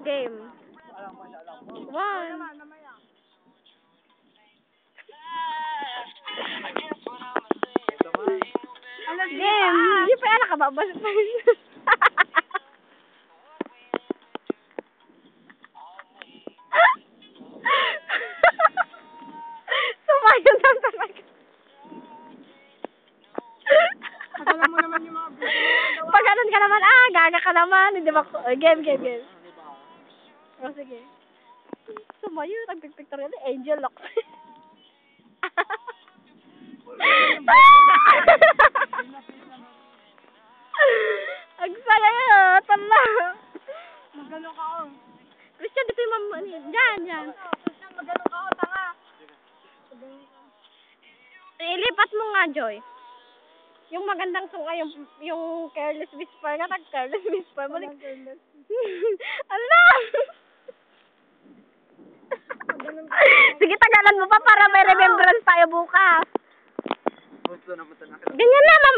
Game. One. Game. Hindi pa yan nakababas pa yun. Sumayo na talaga. Pagalan mo naman yung mga video. Pag ganun ka naman, gaga ka naman. Hindi ba? Game. O, sige. Sumayo, nagpicture yan. Angel lock. Ang saya yun. Tala. Magano ka o. Christian, dito yung mama. Diyan. Christian, magano ka o, tanga. Ilipat mo nga, Joy. Yung magandang sunga, yung careless whisper nga, careless whisper. Balik. Ala! Sige, tagalan mo pa para may remembrance tayo bukas. Ganyan na,